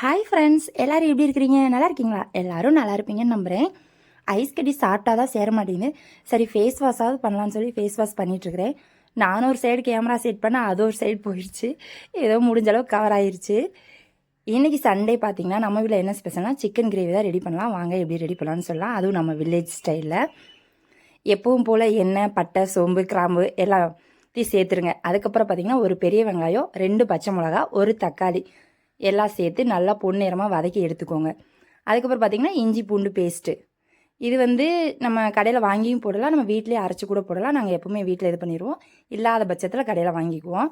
Hi friends, எல்லோரும் எப்படி இருக்கிறீங்க? நல்லா இருக்கீங்களா? எல்லோரும் நல்லா இருப்பீங்கன்னு நம்புகிறேன். ஐஸ் கட்டி சாப்பிட்டா தான் சேர மாட்டேங்குது. சரி, ஃபேஸ் வாஷாவது பண்ணலான்னு சொல்லி ஃபேஸ் வாஷ் பண்ணிகிட்ருக்கிறேன். நானும் ஒரு சைடு கேமரா செட் பண்ணால் அது ஒரு சைடு போயிடுச்சு. ஏதோ முடிஞ்ச அளவுக்கு கவர் ஆயிடுச்சு. இன்றைக்கி சண்டே பார்த்திங்கன்னா நம்ம வீட்டில் என்ன ஸ்பெஷல்னால் சிக்கன் கிரேவி தான் ரெடி பண்ணலாம். வாங்க எப்படி ரெடி பண்ணலான்னு சொல்லலாம். அதுவும் நம்ம வில்லேஜ் ஸ்டைலில். எப்பவும் போல் எண்ணெய், பட்டை, சோம்பு, கிராம்பு எல்லாத்தையும் சேர்த்துருங்க. அதுக்கப்புறம் பார்த்திங்கன்னா ஒரு பெரிய வெங்காயம், 2 பச்சை மிளகா, ஒரு தக்காளி எல்லாம் சேர்த்து நல்லா பொன்னிறமாக வதக்கி எடுத்துக்கோங்க. அதுக்கப்புறம் பார்த்திங்கன்னா இஞ்சி பூண்டு பேஸ்ட்டு. இது வந்து நம்ம கடையில் வாங்கியும் போடலாம், நம்ம வீட்டிலே அரைச்சி கூட போடலாம். நாங்கள் எப்போவுமே வீட்டில் இது பண்ணிடுவோம். இல்லாத பட்சத்தில் கடையில் வாங்கிக்குவோம்.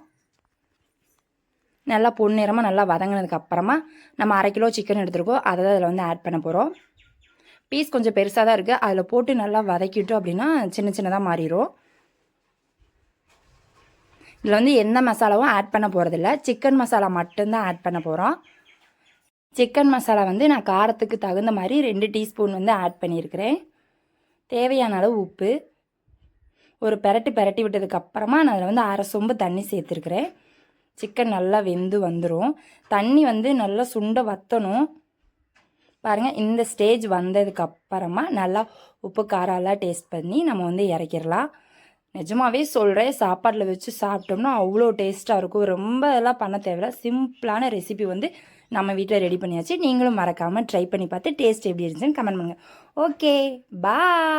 நல்லா பொன்னிறமாக நல்லா வதங்கினதுக்கு அப்புறமா நம்ம 1/2 கிலோ சிக்கன் எடுத்துருக்கோம். அதை தான் அதில் வந்து ஆட் பண்ண போகிறோம். பீஸ் கொஞ்சம் பெருசாக தான் இருக்குது. அதில் போட்டு நல்லா வதக்கிட்டோம் அப்படின்னா சின்ன சின்னதாக மாறிடும். இதில் வந்து எந்த மசாலாவும் ஆட் பண்ண போகிறதில்ல, சிக்கன் மசாலா மட்டும்தான் ஆட் பண்ண போகிறோம். சிக்கன் மசாலா வந்து நான் காரத்துக்கு தகுந்த மாதிரி 2 டீஸ்பூன் வந்து ஆட் பண்ணியிருக்கிறேன். தேவையான அளவு உப்பு. ஒரு பெரட்டி விட்டதுக்கு அப்புறமா நான் அதில் வந்து 1/2 சொம்பு தண்ணி சேர்த்துருக்குறேன். சிக்கன் நல்லா வெந்து வந்துடும். தண்ணி வந்து நல்லா சுண்ட வற்றணும். பாருங்கள், இந்த ஸ்டேஜ் வந்ததுக்கு அப்புறமா நல்லா உப்பு காரம் எல்லாம் டேஸ்ட் பண்ணி நம்ம வந்து இறக்கிடலாம். நிஜமாவே சொல்கிறேன், சாப்பாட்டில் வச்சு சாப்பிட்டோம்னா அவ்வளோ டேஸ்ட்டாக இருக்கும். ரொம்ப எல்லாம் பண்ண தேவையில்ல. சிம்பிளான ரெசிபி வந்து நம்ம வீட்டில் ரெடி பண்ணியாச்சு. நீங்களும் மறக்காமல் ட்ரை பண்ணி பார்த்து டேஸ்ட் எப்படி இருந்துச்சுன்னு கமெண்ட் பண்ணுங்கள். ஓகே, பாய்.